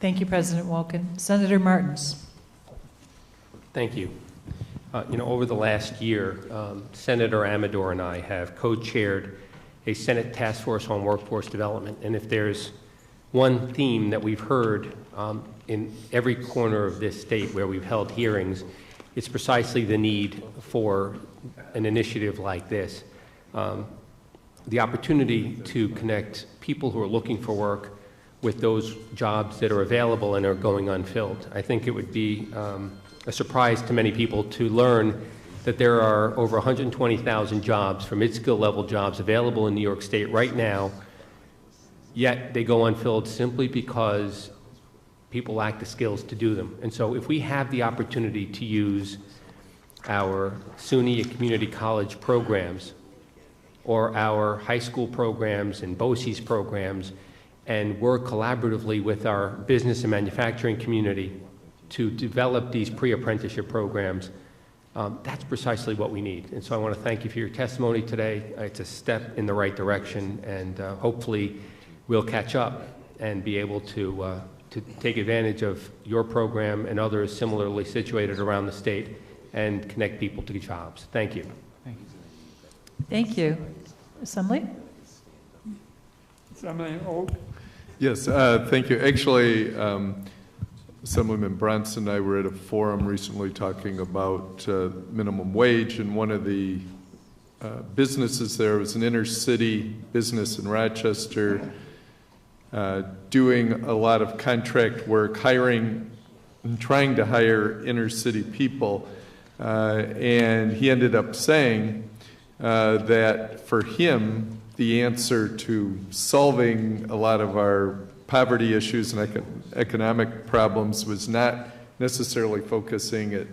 Thank you, President Wolkin. Senator Martins. Thank you. Over the last year, Senator Amador and I have co-chaired a Senate task force on workforce development. And if there's one theme that we've heard in every corner of this state where we've held hearings, it's precisely the need for an initiative like this. The opportunity to connect people who are looking for work with those jobs that are available and are going unfilled. I think it would be a surprise to many people to learn that there are over 120,000 jobs for mid-skill level jobs available in New York State right now, yet they go unfilled simply because people lack the skills to do them. And so if we have the opportunity to use our SUNY and community college programs or our high school programs and BOCES programs and work collaboratively with our business and manufacturing community to develop these pre-apprenticeship programs, that's precisely what we need. And so I want to thank you for your testimony today. It's a step in the right direction, and hopefully we'll catch up and be able to take advantage of your program and others similarly situated around the state and connect people to jobs. Thank you. Thank you. Thank you. Assembly? Assembly Oak. Yes, thank you. Actually, Assemblyman Bronson and I were at a forum recently talking about minimum wage, and one of the businesses there was an inner city business in Rochester doing a lot of contract work, hiring and trying to hire inner city people. And he ended up saying that for him, the answer to solving a lot of our poverty issues and economic problems was not necessarily focusing at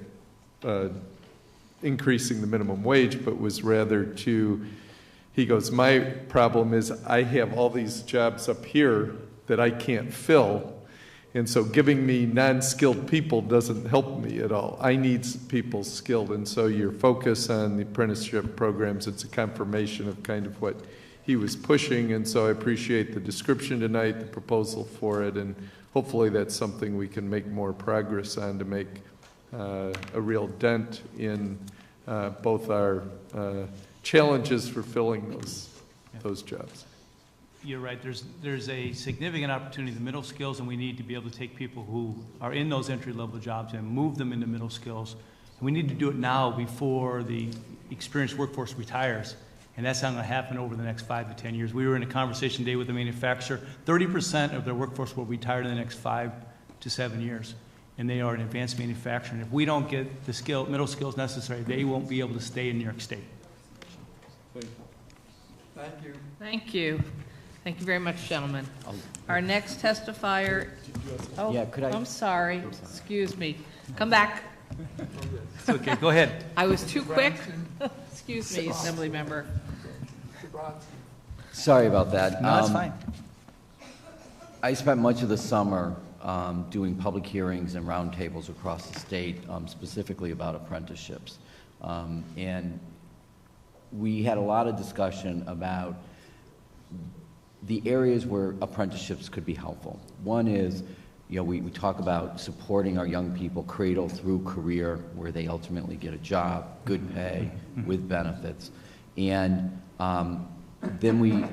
increasing the minimum wage, but was rather to, he goes, my problem is I have all these jobs up here that I can't fill, and so giving me non-skilled people doesn't help me at all. I need people skilled, and so your focus on the apprenticeship programs, it's a confirmation of kind of what he was pushing, and so I appreciate the description tonight, the proposal for it, and hopefully that's something we can make more progress on to make a real dent in both our challenges for filling those jobs. You're right. There's a significant opportunity in the middle skills, and we need to be able to take people who are in those entry-level jobs and move them into middle skills. And we need to do it now before the experienced workforce retires. And that's not going to happen over the next 5 to 10 years. We were in a conversation today with the manufacturer. 30% of their workforce will retire in the next 5 to 7 years. And they are in advanced manufacturing. If we don't get the middle skills necessary, they won't be able to stay in New York State. Thank you. Thank you. Thank you very much, gentlemen. Our next testifier. Oh, yeah, I'm sorry. Excuse me. Come back. It's okay. Go ahead. I was too quick. Excuse me, Assembly Member. Sorry about that. No, that's fine. I spent much of the summer doing public hearings and roundtables across the state, specifically about apprenticeships. And we had a lot of discussion about the areas where apprenticeships could be helpful. One is, we talk about supporting our young people cradle through career where they ultimately get a job, good pay, with benefits. And then we,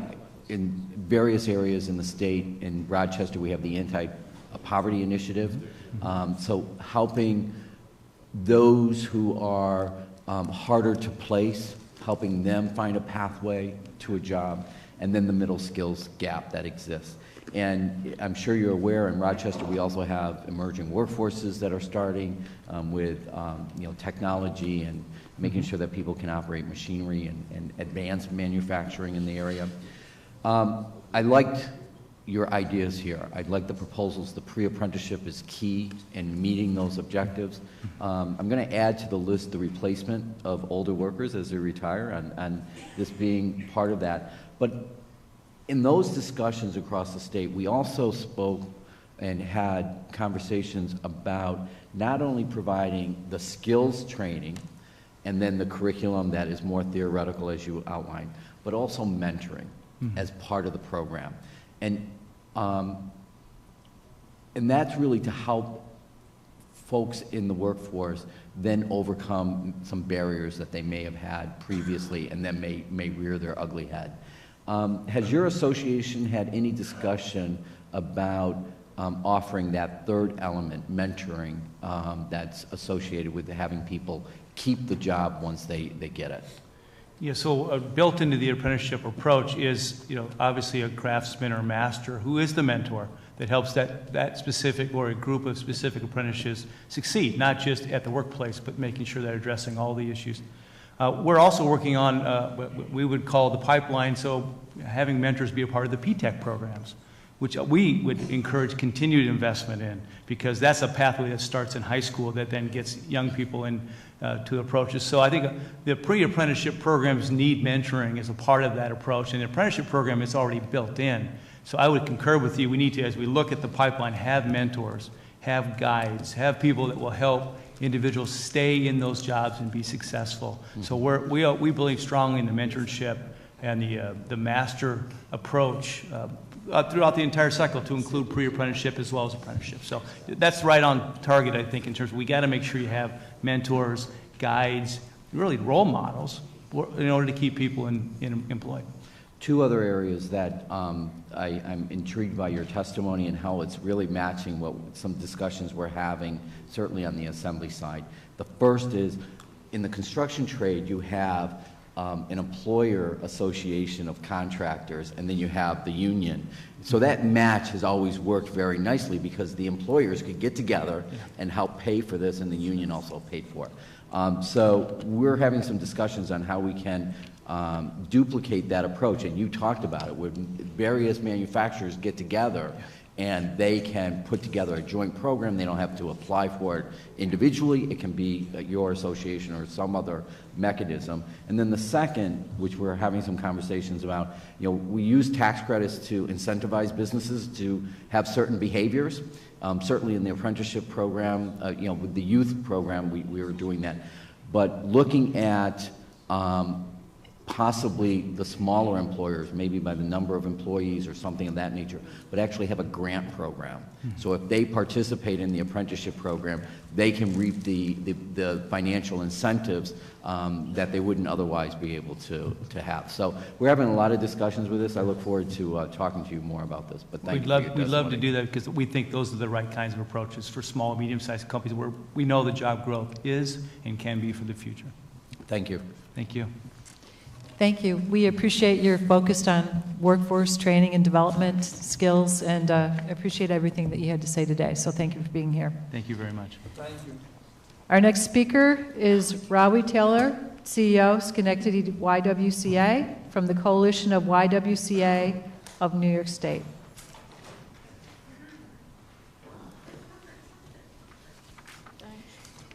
in various areas in the state, in Rochester, we have the anti-poverty initiative. So helping those who are harder to place, helping them find a pathway to a job, and then the middle skills gap that exists. And I'm sure you're aware, in Rochester we also have emerging workforces that are starting with technology and making sure that people can operate machinery and advanced manufacturing in the area. I liked your ideas here. I like the proposals. The pre-apprenticeship is key in meeting those objectives. I'm going to add to the list the replacement of older workers as they retire, and this being part of that. But in those discussions across the state, we also spoke and had conversations about not only providing the skills training and then the curriculum that is more theoretical, as you outlined, but also mentoring as part of the program. And And that's really to help folks in the workforce then overcome some barriers that they may have had previously and then may rear their ugly head. Has your association had any discussion about offering that third element, mentoring, that's associated with having people keep the job once they get it? Yeah, so built into the apprenticeship approach is, obviously a craftsman or master who is the mentor that helps that specific or a group of specific apprentices succeed, not just at the workplace, but making sure they're addressing all the issues. We're also working on what we would call the pipeline, so having mentors be a part of the P-TECH programs, which we would encourage continued investment in, because that's a pathway that starts in high school that then gets young people in to approaches. So I think the pre-apprenticeship programs need mentoring as a part of that approach, and the apprenticeship program is already built in. So I would concur with you. We need to, as we look at the pipeline, have mentors, have guides, have people that will help individuals stay in those jobs and be successful. So we believe strongly in the mentorship and the master approach throughout the entire cycle, to include pre-apprenticeship as well as apprenticeship. So that's right on target, I think, in terms of we got to make sure you have mentors, guides, really role models in order to keep people employed. Two other areas that I'm intrigued by your testimony and how it's really matching what some discussions we're having, certainly on the assembly side. The first is, in the construction trade, you have an employer association of contractors, and then you have the union. So that match has always worked very nicely because the employers could get together and help pay for this, and the union also paid for it. So we're having some discussions on how we can duplicate that approach, and you talked about it, where various manufacturers get together and they can put together a joint program. They don't have to apply for it individually. It can be your association or some other mechanism. And then the second, which we're having some conversations about, we use tax credits to incentivize businesses to have certain behaviors. Certainly in the apprenticeship program, with the youth program, we were doing that. But looking at possibly the smaller employers, maybe by the number of employees or something of that nature, but actually have a grant program. So if they participate in the apprenticeship program, they can reap the financial incentives that they wouldn't otherwise be able to have. So we're having a lot of discussions with this. I look forward to talking to you more about this. But thank you for your testimony. We'd love to do that, because we think those are the right kinds of approaches for small, medium-sized companies where we know the job growth is and can be for the future. Thank you. Thank you. Thank you. We appreciate your focus on workforce training and development skills, and appreciate everything that you had to say today. So thank you for being here. Thank you very much. Thank you. Our next speaker is Rawi Taylor, CEO, Schenectady YWCA, from the Coalition of YWCA of New York State.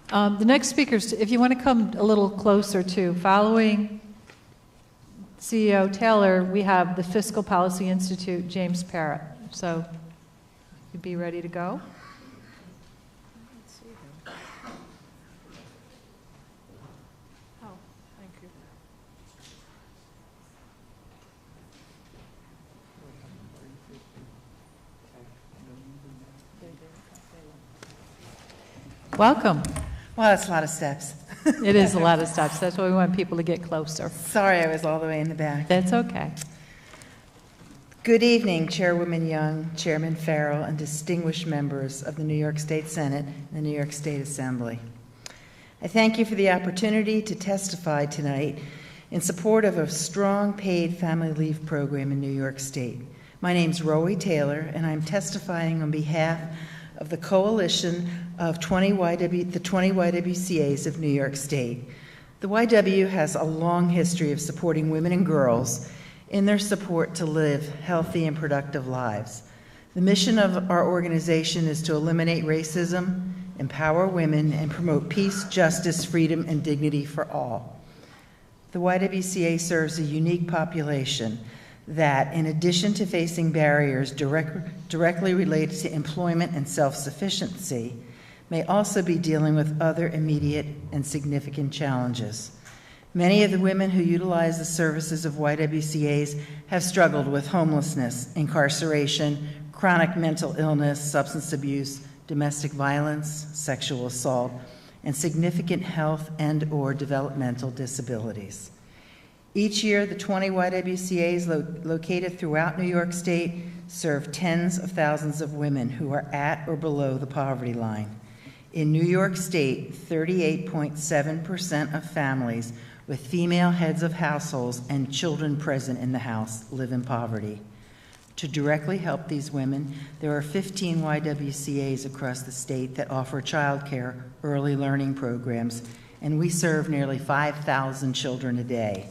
The next speakers, if you want to come a little closer to, following CEO Taylor, we have the Fiscal Policy Institute, James Parrott. So you'd be ready to go? Oh, thank you. Welcome. Well, that's a lot of steps. It is a lot of steps. That's why we want people to get closer. Sorry, I was all the way in the back. That's okay. Good evening, Chairwoman Young, Chairman Farrell, and distinguished members of the New York State Senate and the New York State Assembly. I thank you for the opportunity to testify tonight in support of a strong paid family leave program in New York State. My name's Rawi Taylor, and I'm testifying on behalf of the Coalition of the 20 YWCAs of New York State. The YW has a long history of supporting women and girls in their support to live healthy and productive lives. The mission of our organization is to eliminate racism, empower women, and promote peace, justice, freedom, and dignity for all. The YWCA serves a unique population that, in addition to facing barriers directly related to employment and self-sufficiency, may also be dealing with other immediate and significant challenges. Many of the women who utilize the services of YWCAs have struggled with homelessness, incarceration, chronic mental illness, substance abuse, domestic violence, sexual assault, and significant health and/or developmental disabilities. Each year, the 20 YWCAs located throughout New York State serve tens of thousands of women who are at or below the poverty line. In New York State, 38.7% of families with female heads of households and children present in the house live in poverty. To directly help these women, there are 15 YWCAs across the state that offer childcare early learning programs, and we serve nearly 5,000 children a day.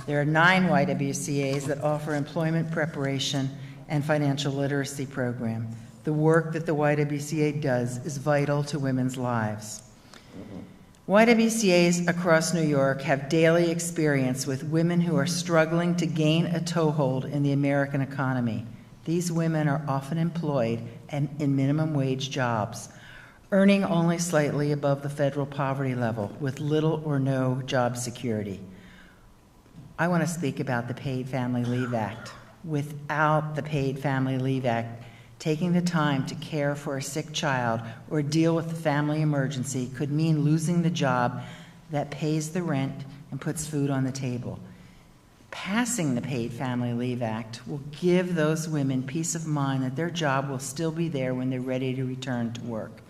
There are 9 YWCAs that offer employment preparation and financial literacy program. The work that the YWCA does is vital to women's lives. YWCAs across New York have daily experience with women who are struggling to gain a toehold in the American economy. These women are often employed in minimum wage jobs, earning only slightly above the federal poverty level with little or no job security. I want to speak about the Paid Family Leave Act. Without the Paid Family Leave Act, taking the time to care for a sick child or deal with a family emergency could mean losing the job that pays the rent and puts food on the table. Passing the Paid Family Leave Act will give those women peace of mind that their job will still be there when they're ready to return to work.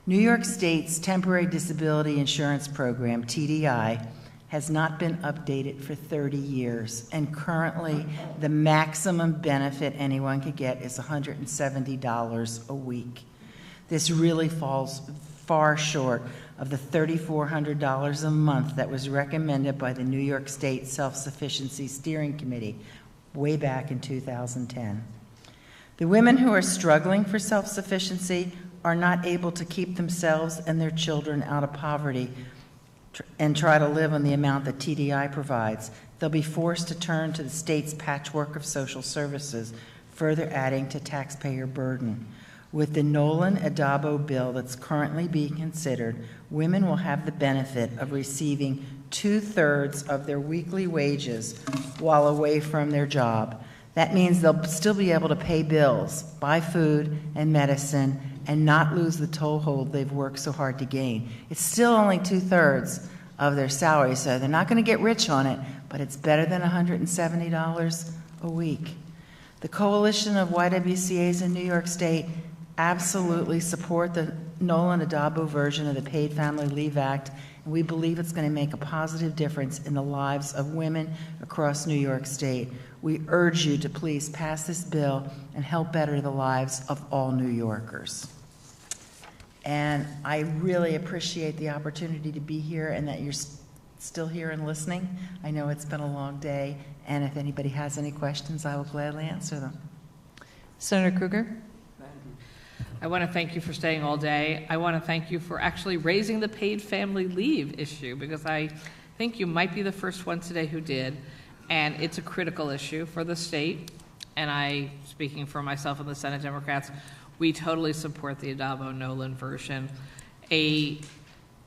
New York State's Temporary Disability Insurance Program, TDI, has not been updated for 30 years, and currently the maximum benefit anyone could get is $170 a week. This really falls far short of the $3,400 a month that was recommended by the New York State Self-Sufficiency Steering Committee way back in 2010. The women who are struggling for self-sufficiency are not able to keep themselves and their children out of poverty and try to live on the amount that TDI provides. They'll be forced to turn to the state's patchwork of social services, further adding to taxpayer burden. With the Nolan-Addabbo bill that's currently being considered, women will have the benefit of receiving 2/3 of their weekly wages while away from their job. That means they'll still be able to pay bills, buy food and medicine, and not lose the toehold they've worked so hard to gain. It's still only 2/3 of their salary, so they're not going to get rich on it, but it's better than $170 a week. The coalition of YWCAs in New York State absolutely support the Nolan-Addabbo version of the Paid Family Leave Act, and we believe it's going to make a positive difference in the lives of women across New York State. We urge you to please pass this bill and help better the lives of all New Yorkers. And I really appreciate the opportunity to be here and that you're still here and listening. I know it's been a long day, and if anybody has any questions, I will gladly answer them. Senator Kruger? I want to thank you for staying all day. I want to thank you for actually raising the paid family leave issue, because I think you might be the first one today who did, and it's a critical issue for the state. And I, speaking for myself and the Senate Democrats, we totally support the Addabbo-Nolan version. A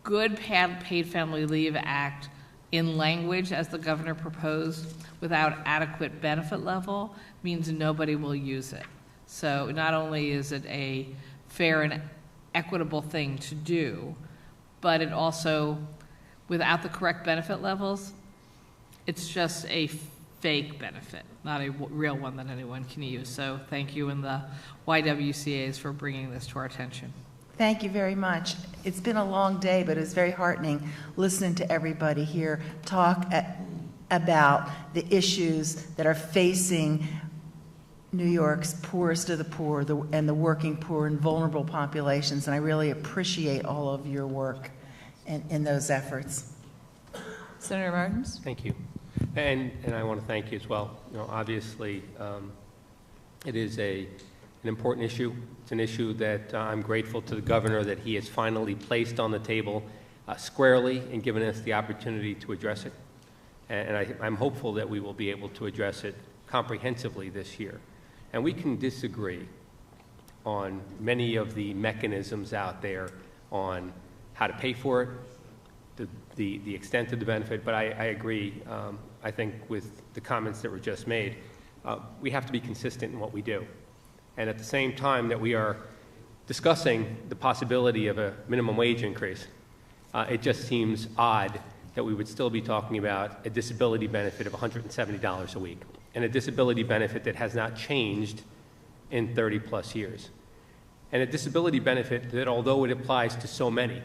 good Paid Family Leave Act in language, as the governor proposed, without adequate benefit level, means nobody will use it. So not only is it a fair and equitable thing to do, but it also, without the correct benefit levels, it's just a fake benefit, not a real one that anyone can use. So thank you and the YWCAs for bringing this to our attention. Thank you very much. It's been a long day, but it was very heartening listening to everybody here talk about the issues that are facing New York's poorest of the poor and the working poor and vulnerable populations, and I really appreciate all of your work in those efforts. Senator Martins? Thank you. And I want to thank you as well. You know, obviously, it is an important issue. It's an issue that I'm grateful to the governor that he has finally placed on the table squarely and given us the opportunity to address it. And I'm hopeful that we will be able to address it comprehensively this year. And we can disagree on many of the mechanisms out there on how to pay for it, the extent of the benefit, but I agree, I think, with the comments that were just made. We have to be consistent in what we do. And at the same time that we are discussing the possibility of a minimum wage increase, it just seems odd that we would still be talking about a disability benefit of $170 a week, and a disability benefit that has not changed in 30-plus years. And a disability benefit that, although it applies to so many,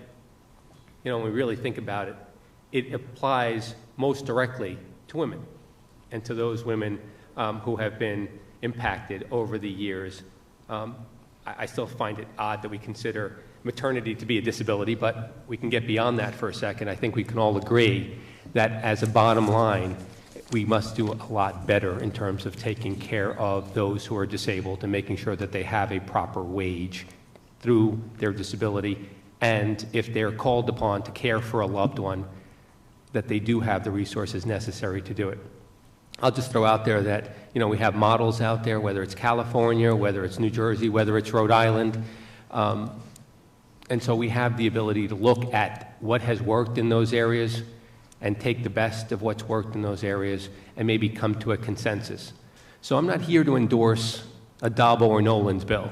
when we really think about it, it applies most directly to women, and to those women who have been impacted over the years. I still find it odd that we consider maternity to be a disability, but we can get beyond that for a second. I think we can all agree that as a bottom line, we must do a lot better in terms of taking care of those who are disabled and making sure that they have a proper wage through their disability, and if they're called upon to care for a loved one, that they do have the resources necessary to do it. I'll just throw out there that, we have models out there, whether it's California, whether it's New Jersey, whether it's Rhode Island, and so we have the ability to look at what has worked in those areas and take the best of what's worked in those areas and maybe come to a consensus. So I'm not here to endorse a Dabo or Nolan's bill,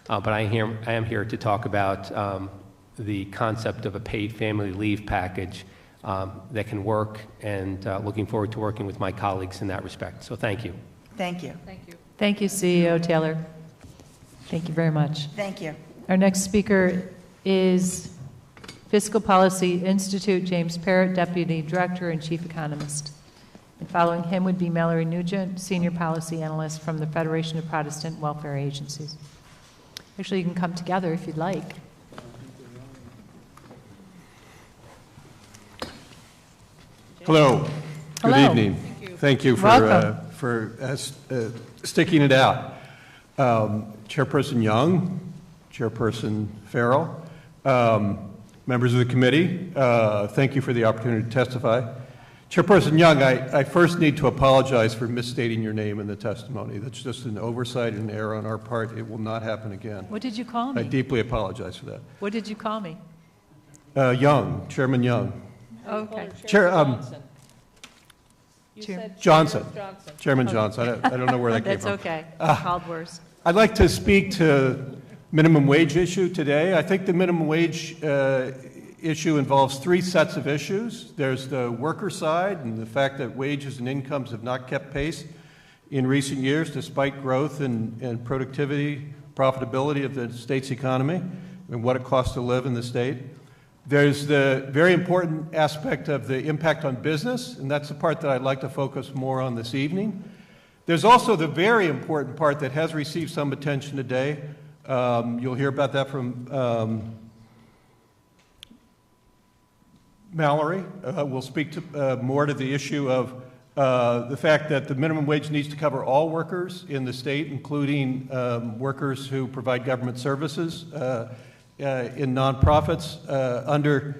but I am here to talk about the concept of a paid family leave package that can work, and looking forward to working with my colleagues in that respect. So thank you. Thank you. Thank you. Thank you, CEO Taylor. Thank you very much. Thank you. Our next speaker is Fiscal Policy Institute, James Parrott, Deputy Director and Chief Economist. And following him would be Mallory Nugent, Senior Policy Analyst from the Federation of Protestant Welfare Agencies. Actually, you can come together if you'd like. Hello. Good Hello. evening. Thank you Welcome. for sticking it out. Chairperson Young, Chairperson Farrell, members of the committee, thank you for the opportunity to testify. Chairperson Young, I first need to apologize for misstating your name in the testimony. That's just an oversight and error on our part. It will not happen again. What did you call me? I deeply apologize for that. What did you call me? Young, Chairman Young. Okay. Chair, You Chair- said Johnson. Johnson. Chairman Johnson. I don't know where that came That's from. okay. Called worse. I'd like to speak to minimum wage issue today. I think the minimum wage issue involves three sets of issues. There's the worker side and the fact that wages and incomes have not kept pace in recent years despite growth and productivity, profitability of the state's economy and what it costs to live in the state. There's the very important aspect of the impact on business, and that's the part that I'd like to focus more on this evening. There's also the very important part that has received some attention today. You'll hear about that from Mallory. We'll speak to, more to the issue of the fact that the minimum wage needs to cover all workers in the state, including workers who provide government services in nonprofits under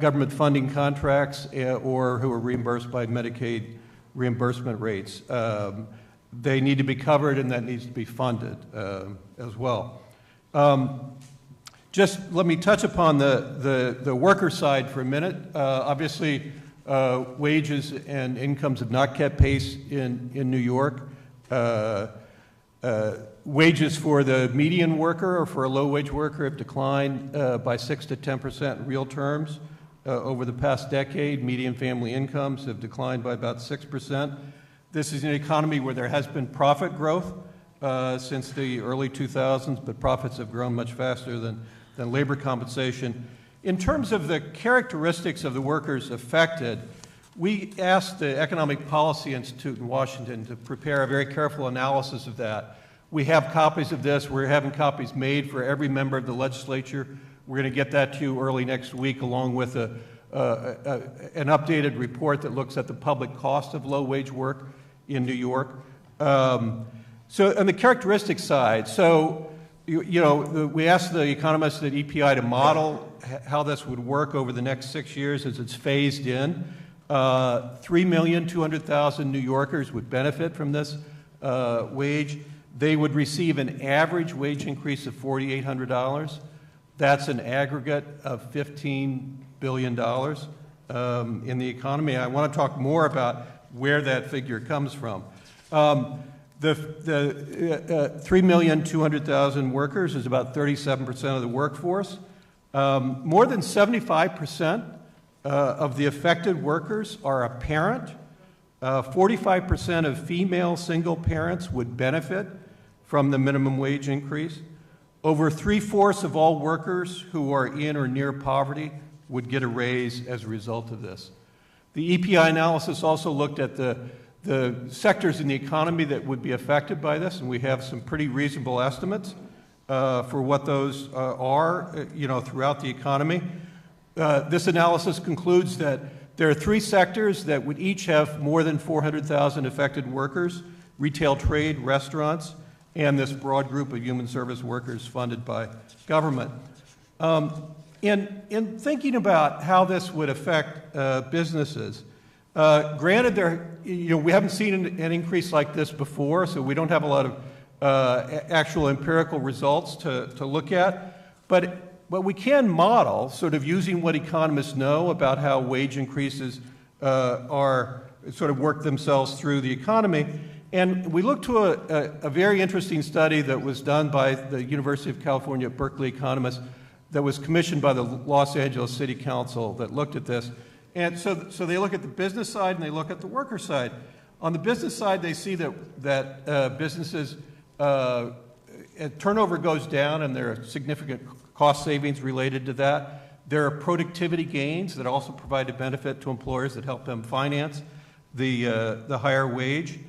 government funding contracts or who are reimbursed by Medicaid reimbursement rates. They need to be covered, and that needs to be funded as well. Just let me touch upon the worker side for a minute. Obviously, wages and incomes have not kept pace in New York. Wages for the median worker or for a low-wage worker have declined by 6 to 10% in real terms over the past decade. Median family incomes have declined by about 6%. This is an economy where there has been profit growth since the early 2000s, but profits have grown much faster than labor compensation. In terms of the characteristics of the workers affected, we asked the Economic Policy Institute in Washington to prepare a very careful analysis of that. We have copies of this. We're having copies made for every member of the legislature. We're going to get that to you early next week, along with an updated report that looks at the public cost of low-wage work in New York. So on the characteristic side, we asked the economists at EPI to model how this would work over the next 6 years as it's phased in. 3,200,000 New Yorkers would benefit from this wage. They would receive an average wage increase of $4,800. That's an aggregate of $15 billion in the economy. I want to talk more about where that figure comes from. The 3,200,000 workers is about 37% of the workforce. More than 75% of the affected workers are a parent. 45% of female single parents would benefit from the minimum wage increase. Over 3/4 of all workers who are in or near poverty would get a raise as a result of this. The EPI analysis also looked at the sectors in the economy that would be affected by this, and we have some pretty reasonable estimates for what those are, throughout the economy. This analysis concludes that there are 3 sectors that would each have more than 400,000 affected workers: retail, trade, restaurants, and this broad group of human service workers funded by government. In thinking about how this would affect businesses, granted, we haven't seen an increase like this before, so we don't have a lot of actual empirical results to look at, but we can model, sort of using what economists know about how wage increases are sort of work themselves through the economy. And we looked to a very interesting study that was done by the University of California at Berkeley economists that was commissioned by the Los Angeles City Council that looked at this. And so they look at the business side and they look at the worker side. On the business side, they see that businesses, turnover goes down and there are significant cost savings related to that. There are productivity gains that also provide a benefit to employers that help them finance the higher wage.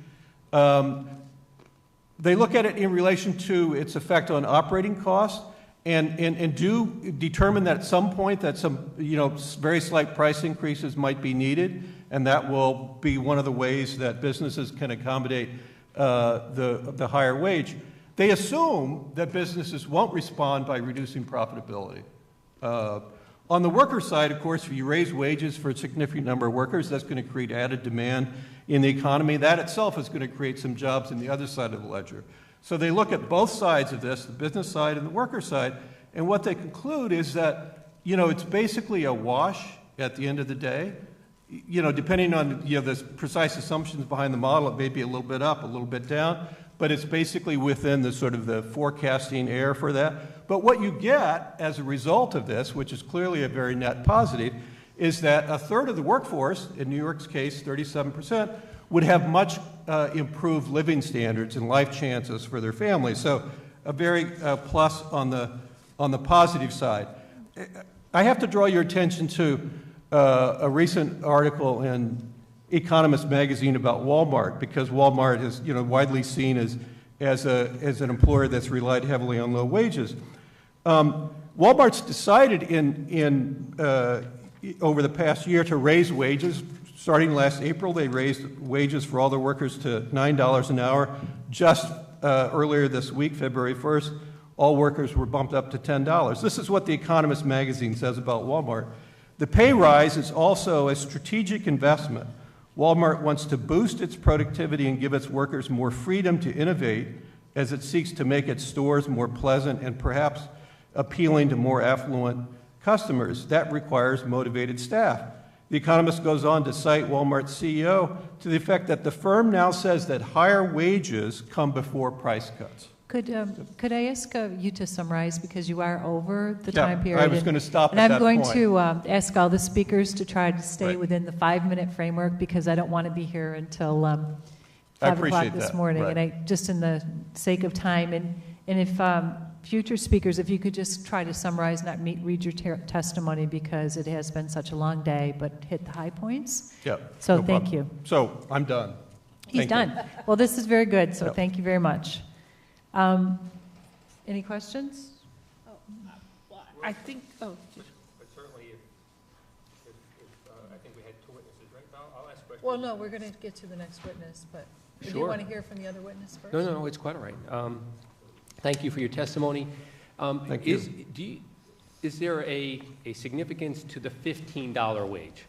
They look at it in relation to its effect on operating costs and do determine that at some point that some very slight price increases might be needed, and that will be one of the ways that businesses can accommodate the higher wage. They assume that businesses won't respond by reducing profitability. On the worker side, of course, if you raise wages for a significant number of workers, that's going to create added demand in the economy. That itself is going to create some jobs in the other side of the ledger. So they look at both sides of this, the business side and the worker side, and what they conclude is that, it's basically a wash at the end of the day. Depending on, the precise assumptions behind the model, it may be a little bit up, a little bit down, but it's basically within the sort of the forecasting error for that. But what you get as a result of this, which is clearly a very net positive, is that 1/3 of the workforce, in New York's case, 37%, would have much improved living standards and life chances for their families. So a very plus on the positive side. I have to draw your attention to a recent article in Economist magazine about Walmart, because Walmart is widely seen as an employer that's relied heavily on low wages. Walmart's decided over the past year to raise wages. Starting last April, they raised wages for all their workers to $9 an hour. Just earlier this week, February 1st, all workers were bumped up to $10. This is what the Economist magazine says about Walmart. The pay rise is also a strategic investment. Walmart wants to boost its productivity and give its workers more freedom to innovate as it seeks to make its stores more pleasant and perhaps appealing to more affluent customers. That requires motivated staff. The Economist goes on to cite Walmart's CEO to the effect that the firm now says that higher wages come before price cuts. Could I ask you to summarize, because you are over the time period? I was going to stop and at I'm that point. going to ask all the speakers to try to stay Right. within the 5-minute framework, because I don't want to be here until 5 o'clock appreciate this that. morning. Right. And just in the sake of time, and if future speakers, if you could just try to summarize, not read your testimony, because it has been such a long day, but hit the high points. Yeah. So no thank problem. you. So I'm done. He's Thank you. done. Well, this is very good, so Yep. thank you very much. Any questions? I think, But certainly, I think we had 2 witnesses, right? I'll ask questions. Well, no, we're going to get to the next witness, but do you Sure. want to hear from the other witness first? No, it's quite all right. Thank you for your testimony. Thank you. Is there a significance to the $15 wage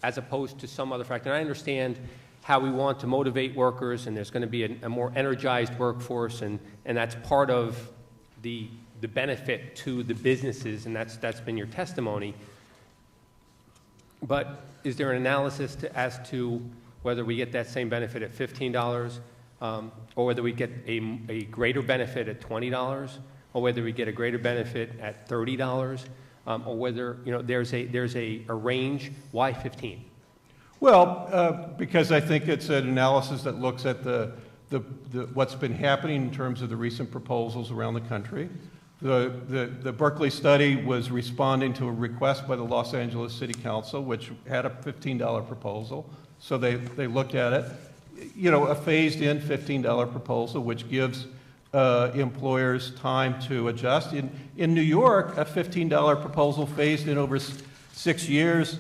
as opposed to some other factor? And I understand how we want to motivate workers, and there's going to be a more energized workforce, and that's part of the benefit to the businesses, and that's been your testimony. But is there an analysis as to whether we get that same benefit at $15? or whether we get a greater benefit at $20, or whether we get a greater benefit at $30, or whether, there's a range. Why 15? Well, because I think it's an analysis that looks at what's been happening in terms of the recent proposals around the country. The Berkeley study was responding to a request by the Los Angeles City Council, which had a $15 proposal. So they looked at it. A phased-in $15 proposal, which gives employers time to adjust. In New York, a $15 proposal phased in over 6 years,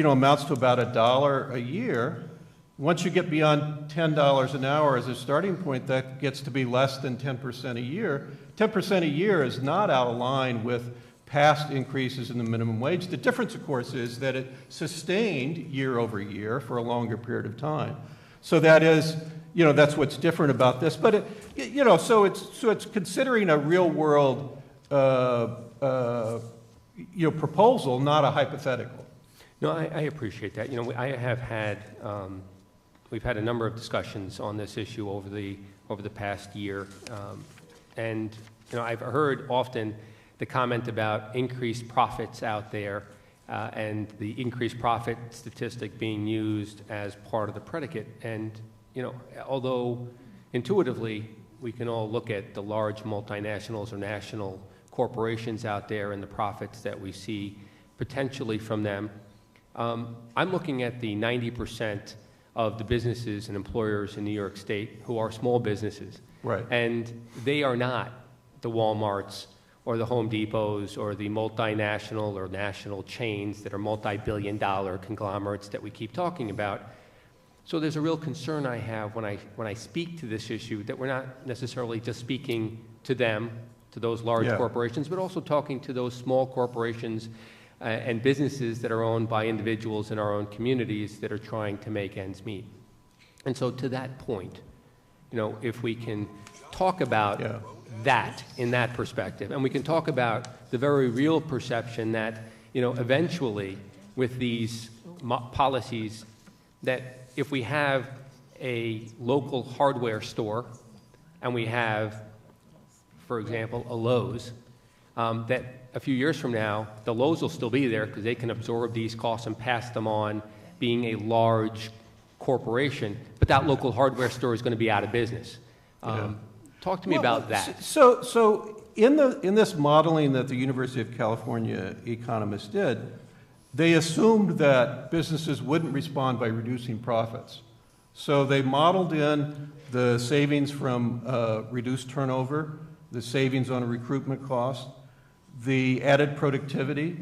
amounts to about $1 a year. Once you get beyond $10 an hour as a starting point, that gets to be less than 10% a year. 10% a year is not out of line with past increases in the minimum wage. The difference, of course, is that it sustained year over year for a longer period of time. So that is, that's what's different about this. But so it's considering a real world, proposal, not a hypothetical. No, I appreciate that. We've had a number of discussions on this issue over the past year, and I've heard often the comment about increased profits out there, and the increased profit statistic being used as part of the predicate. And although intuitively we can all look at the large multinationals or national corporations out there and the profits that we see potentially from them, I'm looking at the 90% of the businesses and employers in New York State who are small businesses. Right. And they are not the Walmarts or the Home Depots or the multinational or national chains that are multi-billion-dollar conglomerates that we keep talking about. So there's a real concern I have when I speak to this issue, that we're not necessarily just speaking to them, to those large corporations, but also talking to those small corporations and businesses that are owned by individuals in our own communities that are trying to make ends meet. And so to that point, if we can talk about that in that perspective, and we can talk about the very real perception that, eventually with these policies, that if we have a local hardware store and we have, for example, a Lowe's, that a few years from now, the Lowe's will still be there because they can absorb these costs and pass them on, being a large corporation, but that local hardware store is going to be out of business. Talk to me about that. So in this modeling that the University of California economists did, they assumed that businesses wouldn't respond by reducing profits. So they modeled in the savings from reduced turnover, the savings on recruitment costs, the added productivity.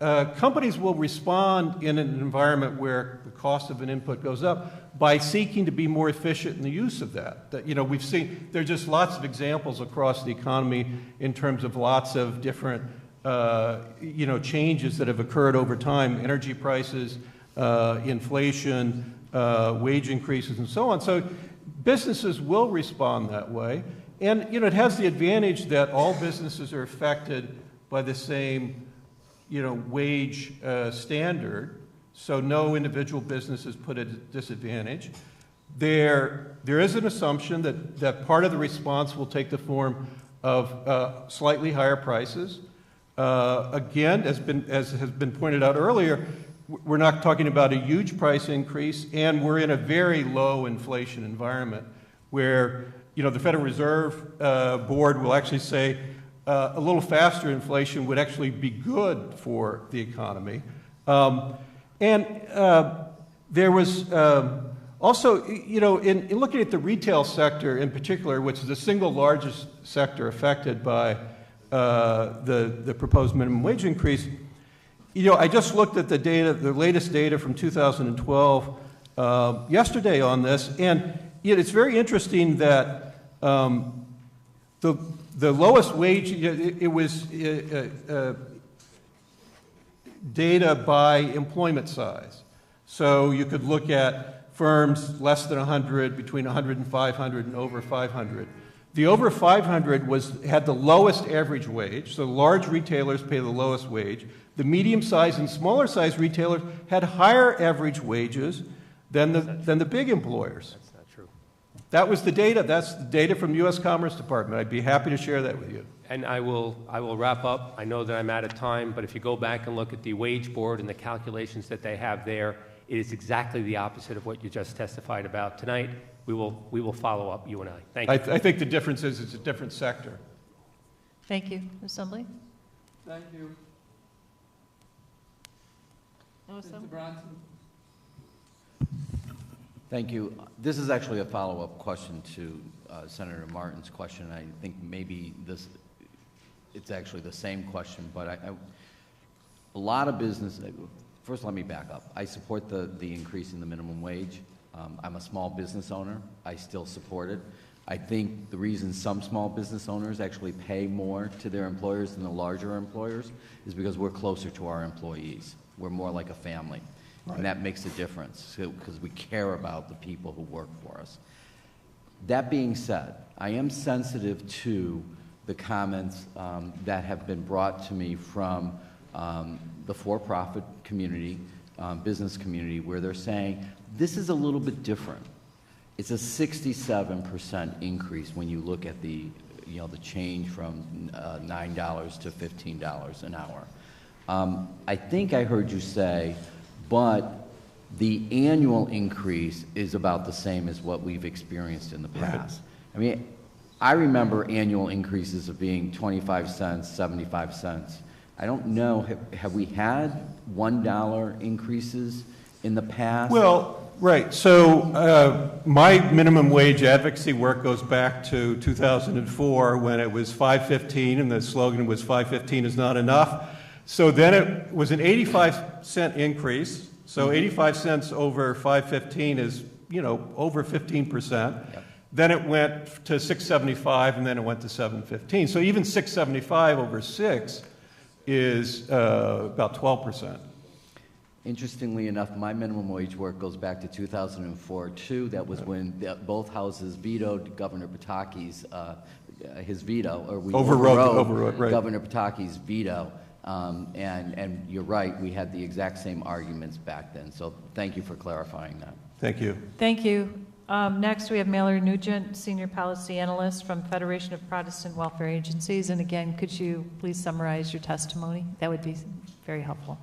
Companies will respond in an environment where the cost of an input goes up by seeking to be more efficient in the use of that. We've seen, there are just lots of examples across the economy in terms of lots of different changes that have occurred over time, energy prices, inflation, wage increases, and so on. So businesses will respond that way. And, it has the advantage that all businesses are affected by the same, wage standard, so no individual business is put at a disadvantage. There is an assumption that part of the response will take the form of slightly higher prices. Again, as has been pointed out earlier, we're not talking about a huge price increase, and we're in a very low inflation environment where, the Federal Reserve Board will actually say a little faster inflation would actually be good for the economy. And there was also, in looking at the retail sector in particular, which is the single largest sector affected by the proposed minimum wage increase, I just looked at the data, the latest data from 2012 yesterday on this, and it's very interesting that the lowest wage, it was data by employment size. So you could look at firms less than 100, between 100 and 500, and over 500. The over 500 had the lowest average wage, so large retailers pay the lowest wage. The medium-sized and smaller-sized retailers had higher average wages than the big employers. That's not true. That was the data. That's the data from the U.S. Commerce Department. I'd be happy to share that with you. And I will wrap up. I know that I'm out of time, but if you go back and look at the wage board and the calculations that they have there, it is exactly the opposite of what you just testified about tonight. We will follow up, you and I. Thank you. I think the difference is it's a different sector. Thank you. Assembly? Thank you. No, Mr. Bronson? Thank you. This is actually a follow-up question to Senator Martin's question. I think maybe it's actually the same question, but a lot of business, first let me back up. I support the increase in the minimum wage. I'm a small business owner. I still support it. I think the reason some small business owners actually pay more to their employers than the larger employers is because we're closer to our employees. We're more like a family. Right. And that makes a difference because we care about the people who work for us. That being said, I am sensitive to the comments that have been brought to me from the for-profit community, business community, where they're saying, this is a little bit different. It's a 67% increase when you look at the change from $9 to $15 an hour. I think I heard you say, but the annual increase is about the same as what we've experienced in the past. Right. I mean, I remember annual increases of being 25 cents, 75 cents. I don't know, have we had $1 increases in the past? Well, right. So my minimum wage advocacy work goes back to 2004 when it was $5.15 and the slogan was $5.15 is not enough. So then it was an 85-cent increase. So 85 cents over 5.15 is, over 15%. Yep. Then it went to 6.75 and then it went to 7.15. So even 6.75 over 6 is about 12%. Interestingly enough, my minimum wage work goes back to 2004 too. That was when both houses vetoed Governor Pataki's his veto, or we overrode right. Governor Pataki's veto. And you're right, we had the exact same arguments back then. So thank you for clarifying that. Thank you. Thank you. Next, we have Mallory Nugent, Senior Policy Analyst from Federation of Protestant Welfare Agencies. And again, could you please summarize your testimony? That would be very helpful.